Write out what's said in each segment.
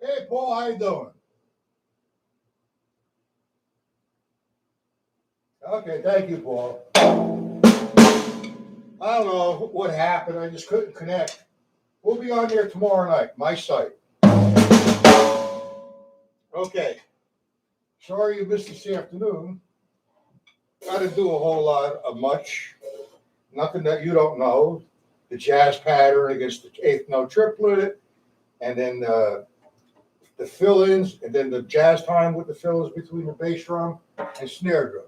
Hey, Paul, how you doing? Okay, thank you, Paul. I don't know what happened. I just couldn't connect. We'll be on there tomorrow night, my site. Okay. Sorry you missed this afternoon. I didn't do a whole lot of much. Nothing that you don't know. The jazz pattern against the eighth note triplet, and then the fill-ins, and then the jazz time with the fill-ins between the bass drum and snare drum.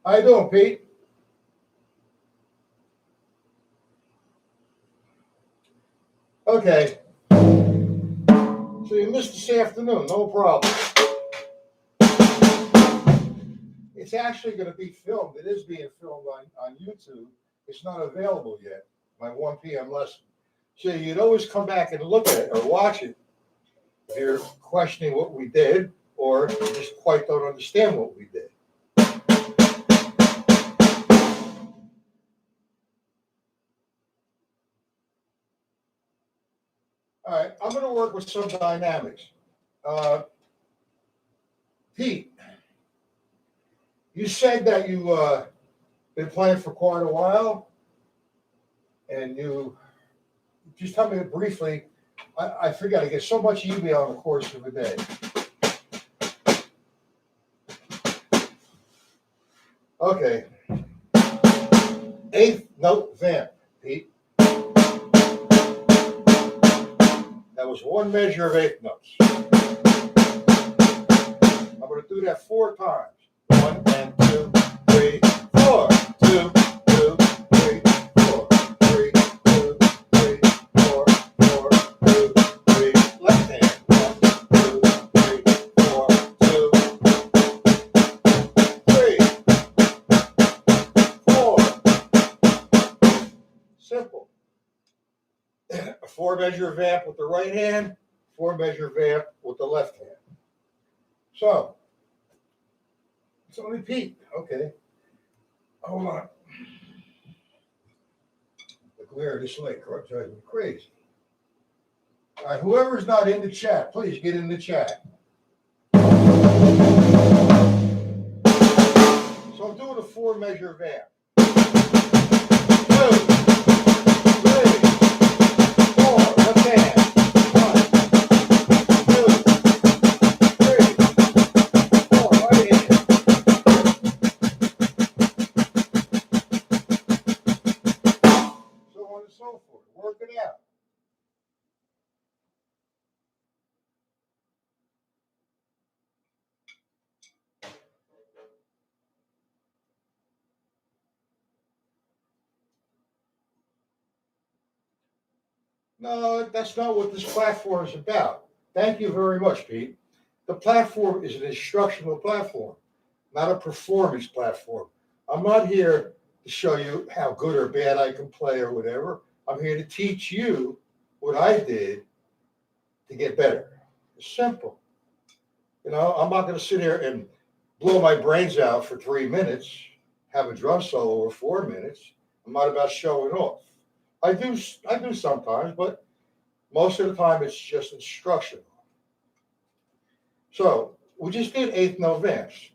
How you doing, Pete? Okay. So you missed this afternoon, no problem. It's actually going to be filmed. It is being filmed on YouTube. It's not available yet, my 1 p.m. lesson. So you'd always come back and look at it or watch it if you're questioning what we did or you just quite don't understand what we did. All right, I'm going to work with some dynamics. Pete, you said that you've been playing for quite a while, and you just tell me briefly. I forget, I get so much email in the course of a day. Okay. Eighth note vamp, Pete. That was one measure of eighth notes. I'm going to do that 4 times. 1 and 2, 3, 4. 2, 2, 3, 4. 3, 2, 3, 4. 4, 2, 3. Left hand. 1, 2, 3, 4. 2, 3, 4. Simple. A 4 measure vamp with the right hand, 4 measure vamp with the left hand. So, it's only Pete. Okay. Hold on. The glare this light drives me crazy. All right, whoever's not in the chat, please get in the chat. So I'm doing a 4-measure vamp. 2, 3, 4. Left hand. 1, 2, 3, 4. Right hand. So on and so forth. Work it out. No, that's not what this platform is about. Thank you very much, Pete. The platform is an instructional platform, not a performance platform. I'm not here to show you how good or bad I can play or whatever. I'm here to teach you what I did to get better. It's simple. I'm not going to sit here and blow my brains out for 3 minutes, have a drum solo for 4 minutes. I'm not about showing off. I do sometimes, but most of the time it's just instructional. So we just did 8th note vamps,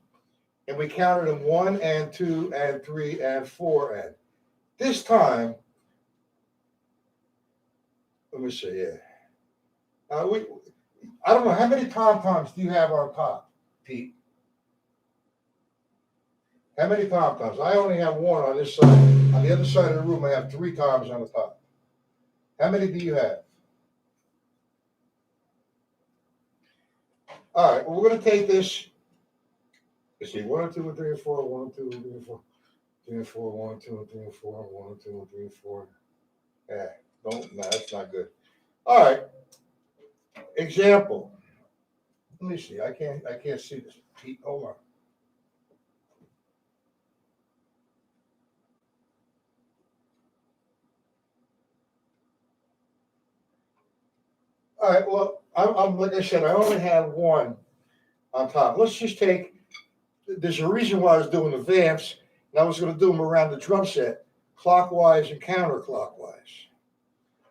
and we counted them 1 and 2 and 3 and 4 and. This time, let me see. Yeah, I don't know how many tom-toms do you have on top, Pete? How many tom-toms? I only have 1 on this side. On the other side of the room, I have 3 toms on the top. How many do you have? All right, well, we're going to take this. Let's see, 1 and 2 and 3 and 4, 1 and 2 and 3 and 4, 3 and 4, 1 and 2 and 3 and 4, 1 and 2 and 3 and 4. Yeah, no, that's not good. All right, example. Let me see. I can't see this. Pete, hold on. All right, well, I'm like I said, I only have 1 on top. Let's just take. There's a reason why I was doing the vamps, and I was going to do them around the drum set, clockwise and counterclockwise.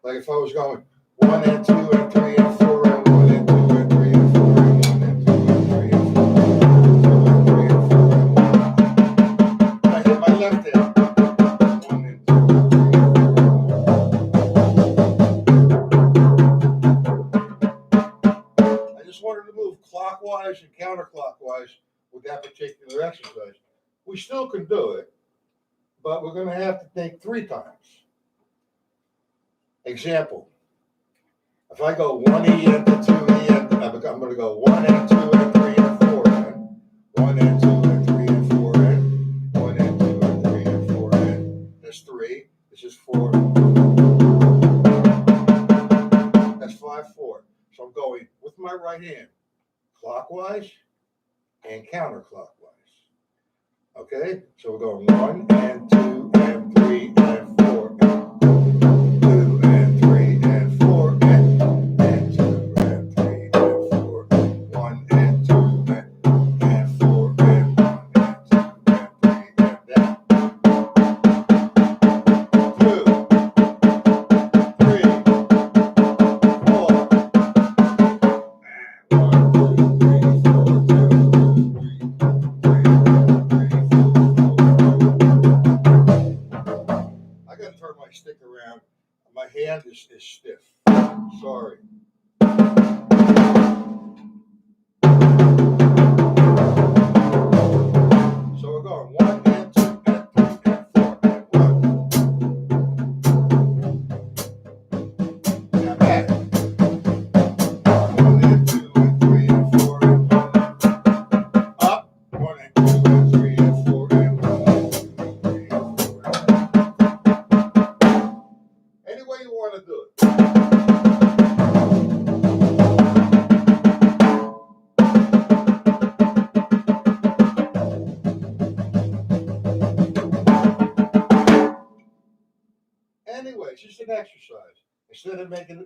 Like if I was going 1 and 2 and 3 and 4 and 1 and 2 and 3 and 4 and 1 and 2 and 3 and 4 and 2 and 3 and 4 and 1. I hit my left hand. 1 and 2 and 3 and 4. I just wanted to move clockwise and counterclockwise with that particular exercise. We still can do it, but we're going to have to think 3 times. Example. If I go 1 E and 2 E and I'm going to go 1 and 2 and 3 and 4 and 1 and 2 and 3 and 4 and 1 and 2 and 3 and 4 and. That's 3. This is 4. That's 5, 4. So I'm going with my right hand clockwise and counterclockwise. Okay, so we're going 1 and 2 and 3 and 4 and 2 and 3 and 4 and 2 and 3 and 4 1 and 2 and 4 and 1 and 2 and 3 and down. 2, 3, 4. 1, 2, 3, 4, 2, 3, 4. I got to turn my stick around. My hand is stiff. Sorry. So we're going 1 and 2 and 3 and 4 and 1. Now back. 1 and 2 and 3 and 4 and 1. Up. 1 and 2 and 3 and 4 and 1 and 2 and 3 and 4. Any way you want to do it. Anyway, it's just an exercise. Instead of making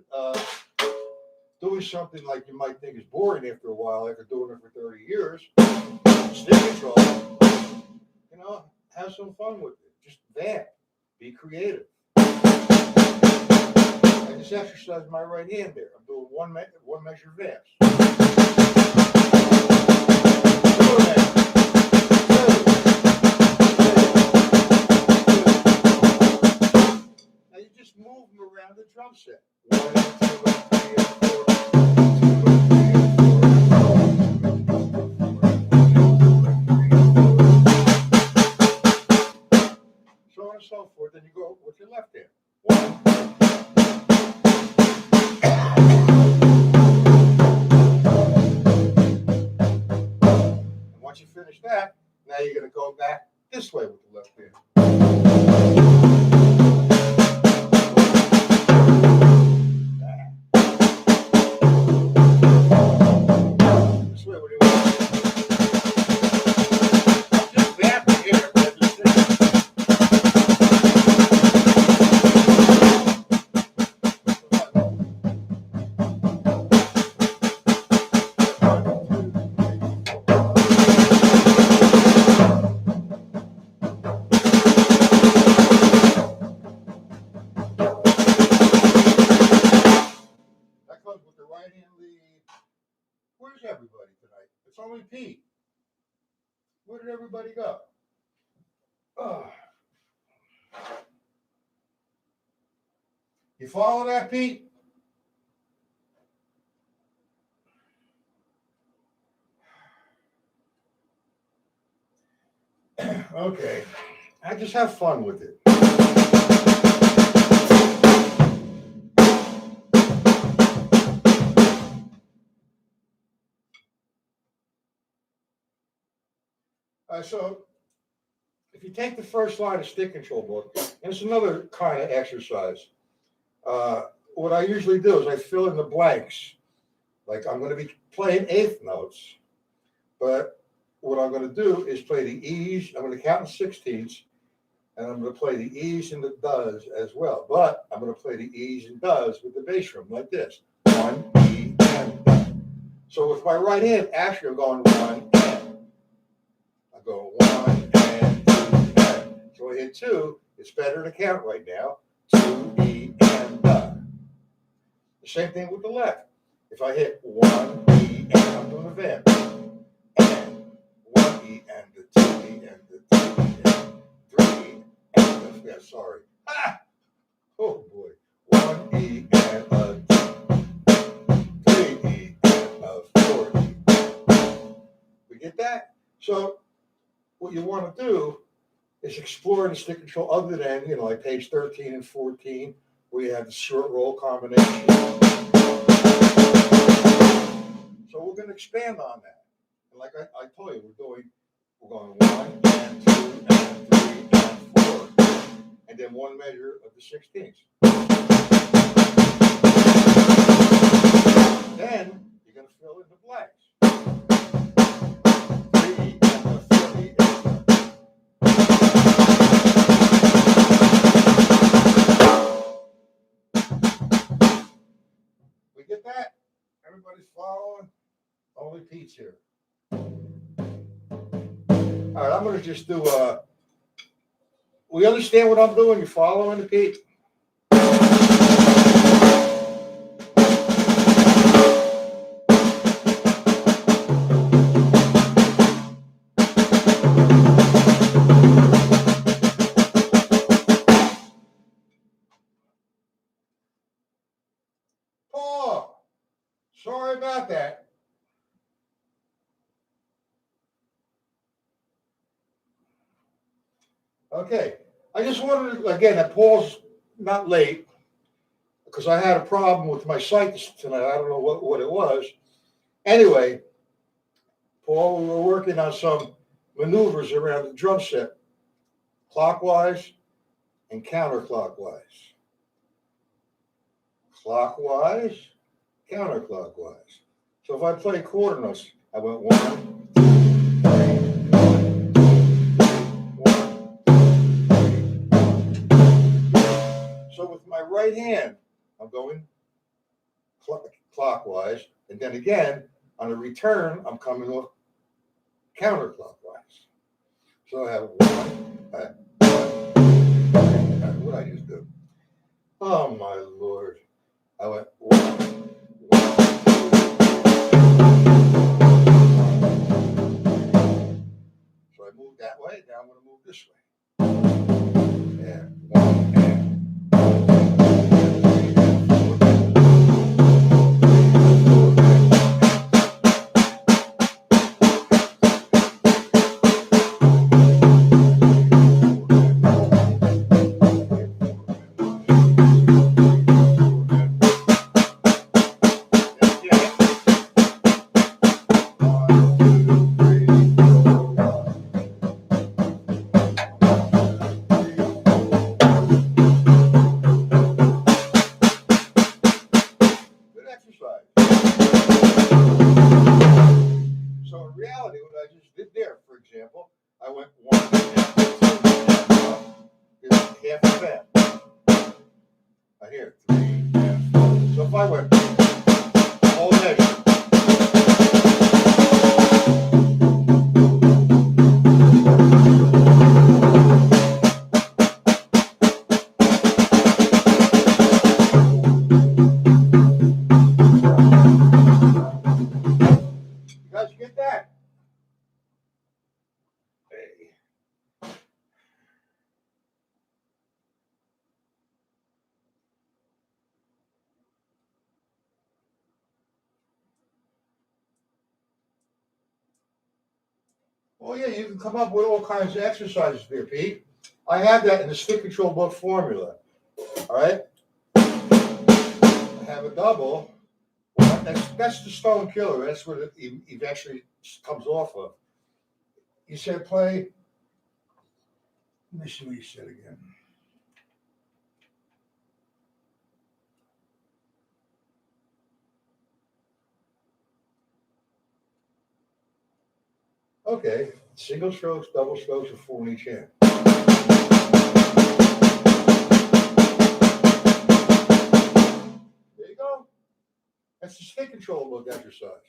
doing something like you might think is boring after a while, after doing it for 30 years, stick control, have some fun with it. Just vamp. Be creative. I just exercise my right hand there. I'm doing one measure advance. Now you just move them around the drum set. 1 and 2 and 3 and 4. 2 and 3 and 4. So on and so forth. Then you go with your left hand. 1. And once you finish that, now you're going to go back this way with the left hand. This way, what do you want? Just vamping here. That comes with the right hand lead. Where's everybody tonight? It's only Pete. Where did everybody go? Oh. You follow that, Pete? Okay. I just have fun with it. So if you take the first line of stick control book, and it's another kind of exercise, what I usually do is I fill in the blanks. Like I'm going to be playing eighth notes, but what I'm going to do is play the E's. I'm going to count in sixteenths, and I'm going to play the E's and the does as well. But I'm going to play the E's and does with the bass drum like this. 1, E, and do. So with my right hand, actually I'm going 1, and. I go 1, and 2, and. So I hit 2. It's better to count right now. 2, E, and do. The same thing with the left. If I hit 1, E, and I'm doing a vamp. And 1 E, and the 2 E, and the 2 E, and 3 E, and the, sorry. Ah! Oh boy. 1 E, and a 3 E, and a 4 E. We get that? So what you want to do is explore the stick control other than, like page 13 and 14, where you have the short roll combination. So we're going to expand on that. And like I told you, we're going 1 and 2 and 3 and 4, and then one measure of the 16ths. Then you're going to fill in the blanks. 3 and the 4 and we get that? Everybody's following? Only Pete's here. All right, I'm going to just do, we understand what I'm doing? You following, Pete? Paul, sorry about that. Okay, I just wanted to, again, that Paul's not late because I had a problem with my sight tonight. I don't know what it was. Anyway, Paul, we were working on some maneuvers around the drum set, clockwise and counterclockwise. Clockwise, counterclockwise. So if I play quarter notes, I went 1, 2, 3, 1, 2, 1, 2, 3. So with my right hand, I'm going clockwise, and then again, on a return, I'm coming off counterclockwise. So I have 1, what did I just do? Oh my Lord. I went one, so I moved that way. Now I'm going to move this way. And one and exercise. So in reality, what I just did there, for example, I went one and half of that. Right here, 3 and 4. So if I went whole measure. You guys get that? Hey. Oh yeah, you can come up with all kinds of exercises there, Pete. I have that in the stick control book formula. All right. I have a double. Well, that's the stone killer. That's what it eventually comes off of. You said play. Let me see what you said again. Okay, single strokes, double strokes, or 4 in each hand. There you go. That's the stick control book exercise.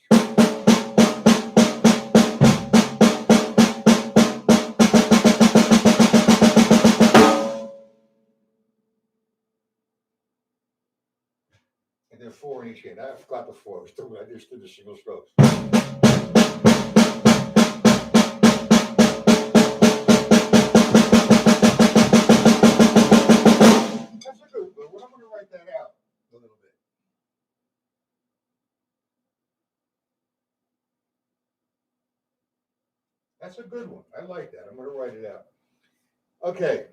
And then 4 in each hand. I forgot the 4. I just did the single strokes. That's a good one. I'm going to write that out a little bit. That's a good one. I like that. I'm going to write it out. Okay.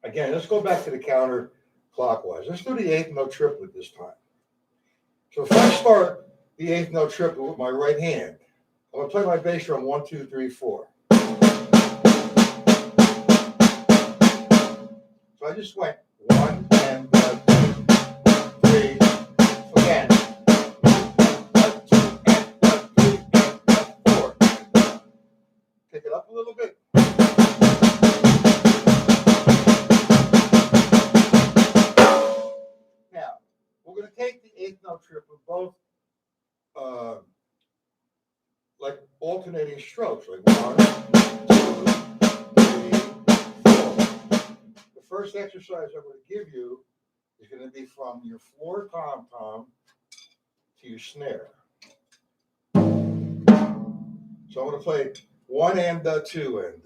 Again, let's go back to the counter clockwise. Let's do the eighth note triplet this time. So if I start the eighth note triplet with my right hand, I'm going to play my bass drum 1, 2, 3, 4. So I just went 1 and 2, 3, again. 1, 2 and 3 and 4. Pick it up a little bit. Now, we're going to take the eighth note triplet, both like alternating strokes, like 1, 2, 3, 4. The first exercise I'm going to give you is going to be from your floor tom-tom to your snare. So I'm going to play 1 and 2 and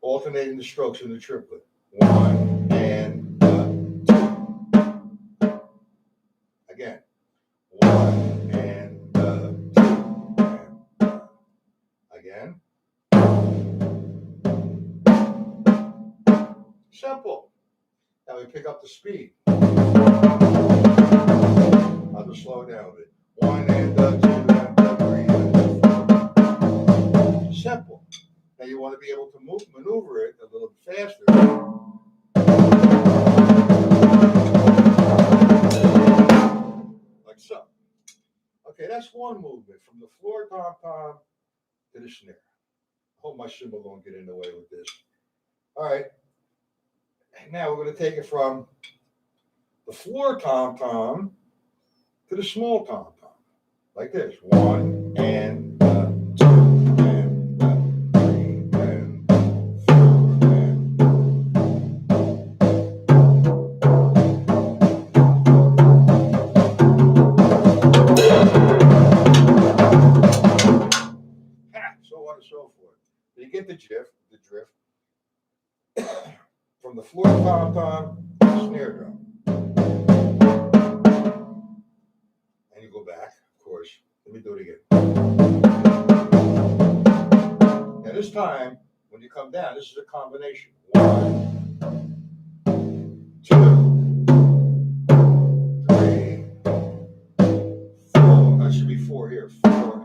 alternating the strokes in the triplet. 1 and 2. Again. 1 and 2 and again. Simple. Now we pick up the speed. I'll just slow down a bit. 1 and 2 and 3 and 4. Simple. Now you want to be able to maneuver it a little bit faster. Like so. Okay, that's one movement from the floor tom-tom to the snare. I hope my cymbal don't get in the way with this. All right. Now we're going to take it from the floor tom-tom to the small tom-tom. Like this. 1 and 2 and 3 and 4 and fourth tom-tom, snare drum. And you go back, of course. Let me do it again. Now this time, when you come down, this is a combination. 1, 2, 3, 4. That should be 4 here. 4.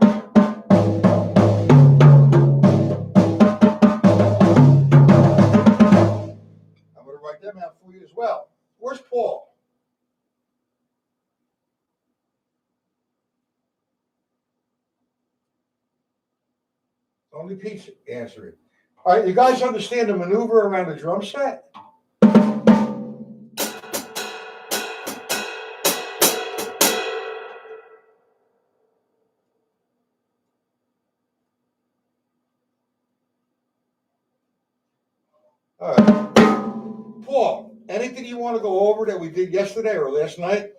I'm going to write them out for you as well. Where's Paul? Only Pete's answering. All right, you guys understand the maneuver around the drum set? All right. Paul, anything you want to go over that we did yesterday or last night?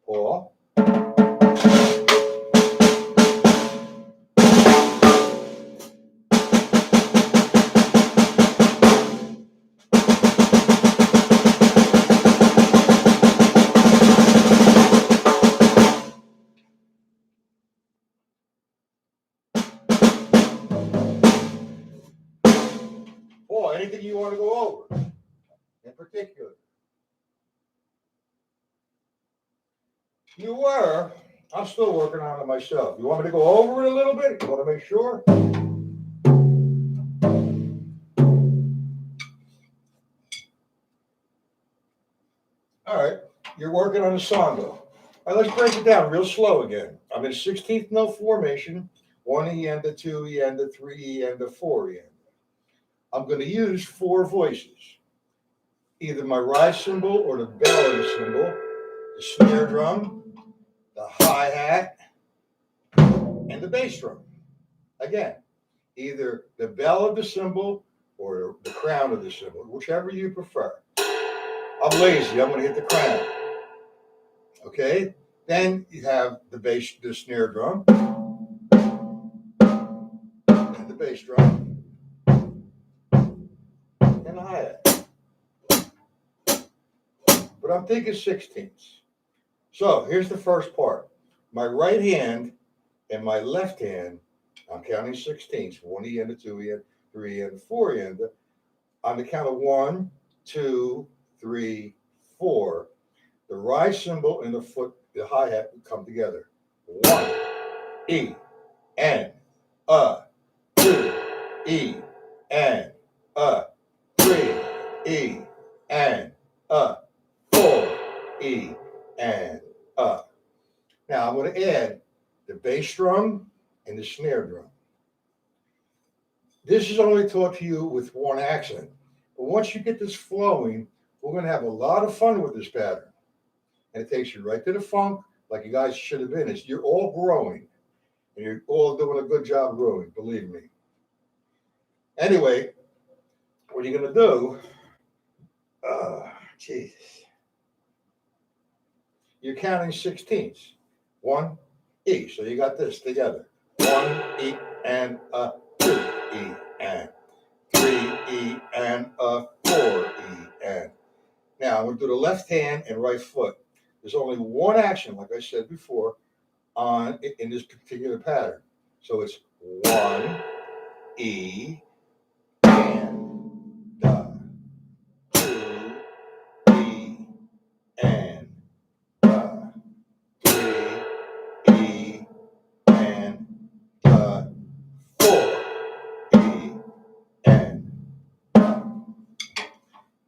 Paul? Paul, anything you want to go over in particular? You were. I'm still working on it myself. You want me to go over it a little bit? You want to make sure? All right. You're working on the songo. All right, let's break it down real slow again. I'm in 16th note formation. 1 ienda, 2 ienda, 3 ienda, 4 ienda. I'm going to use 4 voices. Either my rise cymbal or the bell of the cymbal, the snare drum, the hi-hat, and the bass drum. Again, either the bell of the cymbal or the crown of the cymbal, whichever you prefer. I'm lazy. I'm going to hit the crown. Okay? Then you have the bass, the snare drum, and the bass drum, and the hi-hat. But I'm thinking 16ths. So here's the first part. My right hand and my left hand, I'm counting 16ths. 1 ienda, 2 ienda, 3 ienda, 4 ienda. On the count of 1, 2, 3, 4. The rise cymbal and the hi-hat come together. 1, E, N, 2, E, N, 3, E, N, 4, E, and Now I'm going to add the bass drum and the snare drum. This is only taught to you with one accent. But once you get this flowing, we're going to have a lot of fun with this pattern. And it takes you right to the funk, like you guys should have been. You're all growing. And you're all doing a good job growing, believe me. Anyway, what you're going to do, Jesus. You're counting 16ths. 1, E. So you got this together. 1, E, and 2, E, and 3, E, and 4, E, and. Now, I'm going to do the left hand and right foot. There's only one action, like I said before, in this particular pattern. So it's 1, E, and 2, E, and 3, E, and 4, E, and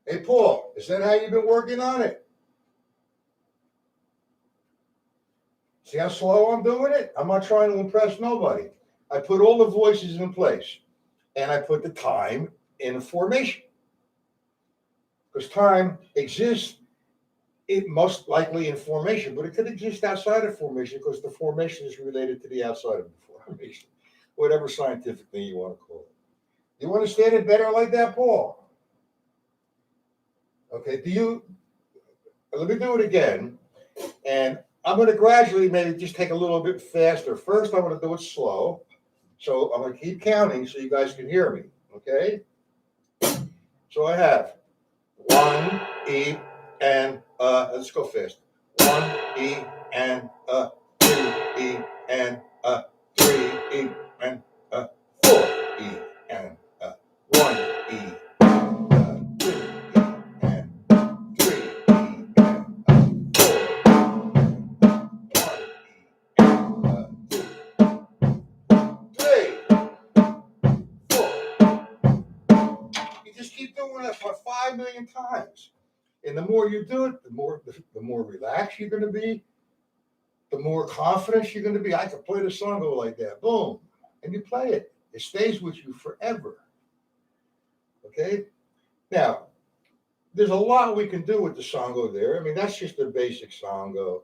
Hey, Paul, is that how you've been working on it? See how slow I'm doing it? I'm not trying to impress nobody. I put all the voices in place, and I put the time in a formation. Because time exists, it most likely in formation, but it could exist outside of formation because the formation is related to the outside of the formation, whatever scientific thing you want to call it. You understand it better like that, Paul? Okay, let me do it again, and I'm going to gradually maybe just take a little bit faster. First, I'm going to do it slow. So I'm going to keep counting so you guys can hear me, okay? So I have 1 E and let's go fast. 1 E and 2 E and 3 E and 4 E and 1 E. 2 E and 3 E and 4. You just keep doing that for 5 million times. And the more you do it, the more relaxed you're going to be, the more confidence you're going to be. I could play the song go like that, boom, and you play it. It stays with you forever. Okay. Now, there's a lot we can do with the songo there. I mean, that's just the basic songo.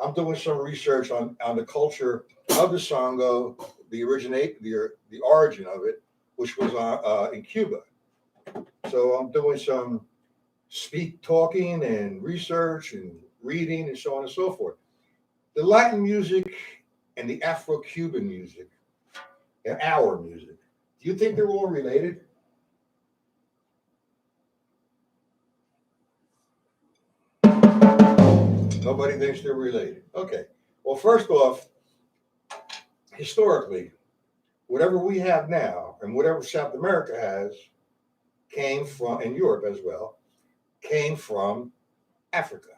I'm doing some research on the culture of the songo, the origin of it, which was in Cuba. So I'm doing some talking and research and reading and so on and so forth. The Latin music and the Afro-Cuban music and our music, do you think they're all related? Nobody thinks they're related. Okay. Well, first off, historically, whatever we have now and whatever South America has came from, and Europe as well, came from Africa.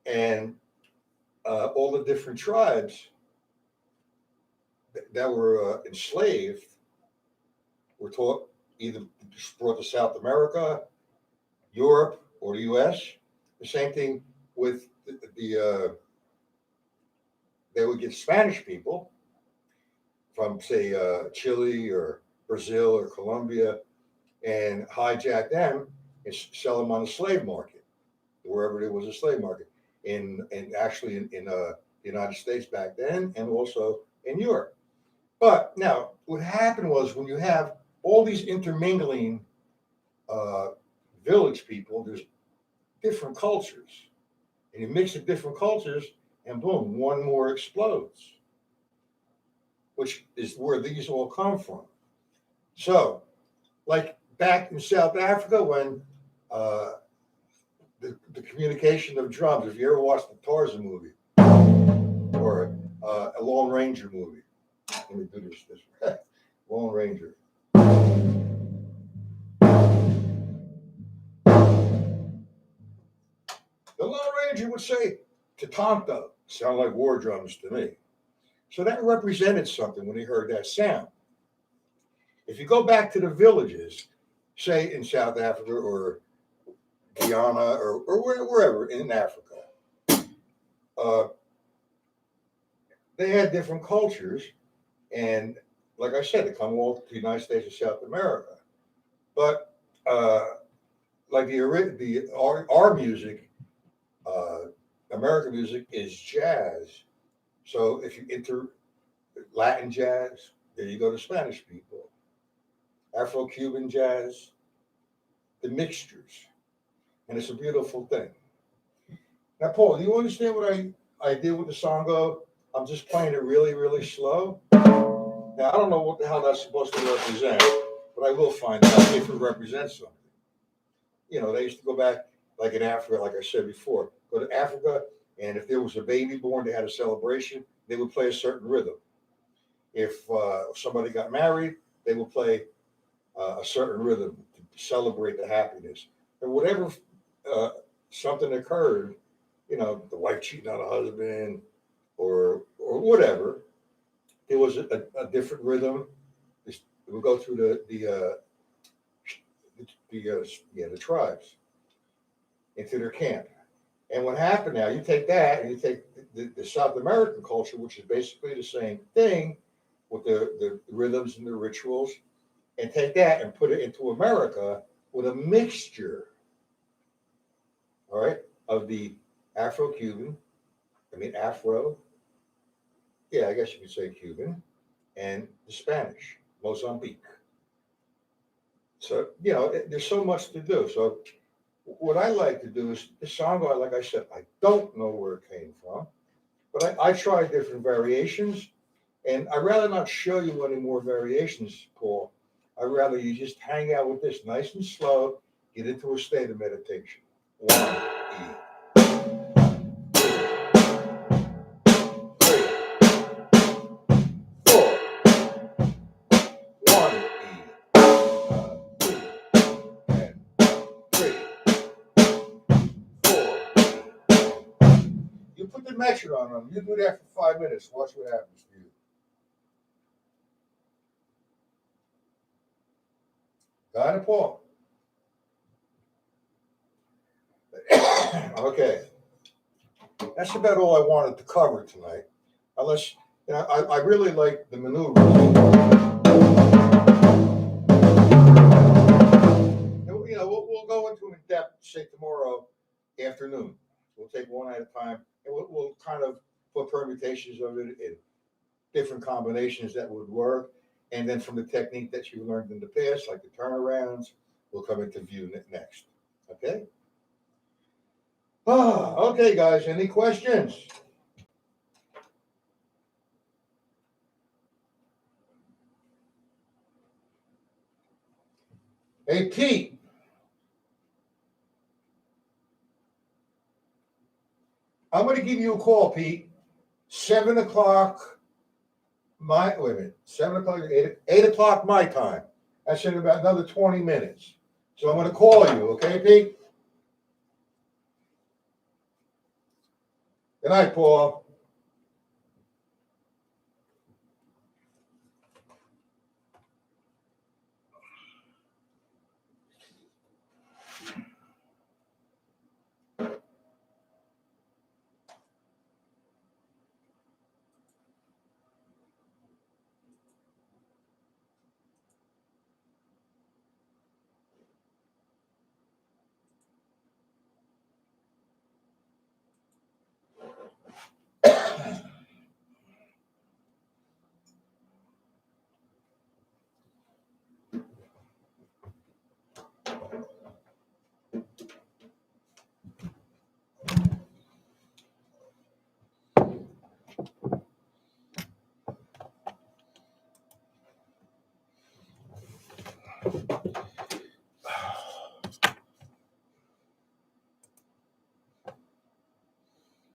And all the different tribes that were enslaved were taught either brought to South America, Europe, or the U.S. The same thing with they would get Spanish people from, say, Chile or Brazil or Colombia, and hijack them and sell them on the slave market, wherever there was a slave market, and actually in the United States back then, and also in Europe. But now, what happened was when you have all these intermingling uh, village people, there's different cultures, and you mix the different cultures, and boom, one more explodes, which is where these all come from. So, like back in South Africa, when uh, the communication of drums, if you ever watched the Tarzan movie or a Lone Ranger movie, let me do this way. Lone Ranger. The Lone Ranger would say, Tatanka, sound like war drums to me. So that represented something when he heard that sound. If you go back to the villages, say in South Africa or Guyana or wherever in Africa, uh, they had different cultures. And like I said, they come all to the United States and South America. But like our music, uh, American music is jazz. So if you enter Latin jazz, there you go to Spanish people. Afro-Cuban jazz, the mixtures, and it's a beautiful thing. Now, Paul, do you understand what I did with the songo? I'm just playing it really, really slow. Now, I don't know what the hell that's supposed to represent, but I will find out if it represents something. They used to go back, like in Africa, like I said before, go to Africa, and if there was a baby born, they had a celebration, they would play a certain rhythm. If somebody got married, they would play a certain rhythm to celebrate the happiness. And whatever uh, something occurred, the wife cheating on the husband or whatever, there was a different rhythm. It would go through the tribes into their camp. And what happened now, you take that and you take the South American culture, which is basically the same thing with the rhythms and the rituals, and take that and put it into America with a mixture, all right, of the Afro-Cuban, Afro, yeah, I guess you could say Cuban, and the Spanish, Mozambique. So, there's so much to do. So, what I like to do is the song, like I said, I don't know where it came from, but I try different variations, and I'd rather not show you any more variations, Paul. I'd rather you just hang out with this nice and slow, get into a state of meditation. 1 E. 3, 4. 1 E. 2 and 3, 4. You put the measure on them. You do that for 5 minutes. Watch what happens to you. Got it, Paul? Okay. That's about all I wanted to cover tonight. Unless, I really like the maneuvers. We'll go into them in depth, say tomorrow afternoon. We'll take one at a time, and we'll kind of put permutations of it in different combinations that would work. And then from the technique that you learned in the past, like the turnarounds, we'll come into view next. Okay? Okay, guys. Any questions? Hey, Pete. I'm going to give you a call, Pete. 7 o'clock. Wait a minute. 7 o'clock, 8 o'clock my time. That's in about another 20 minutes. So I'm going to call you, okay, Pete? Good night, Paul.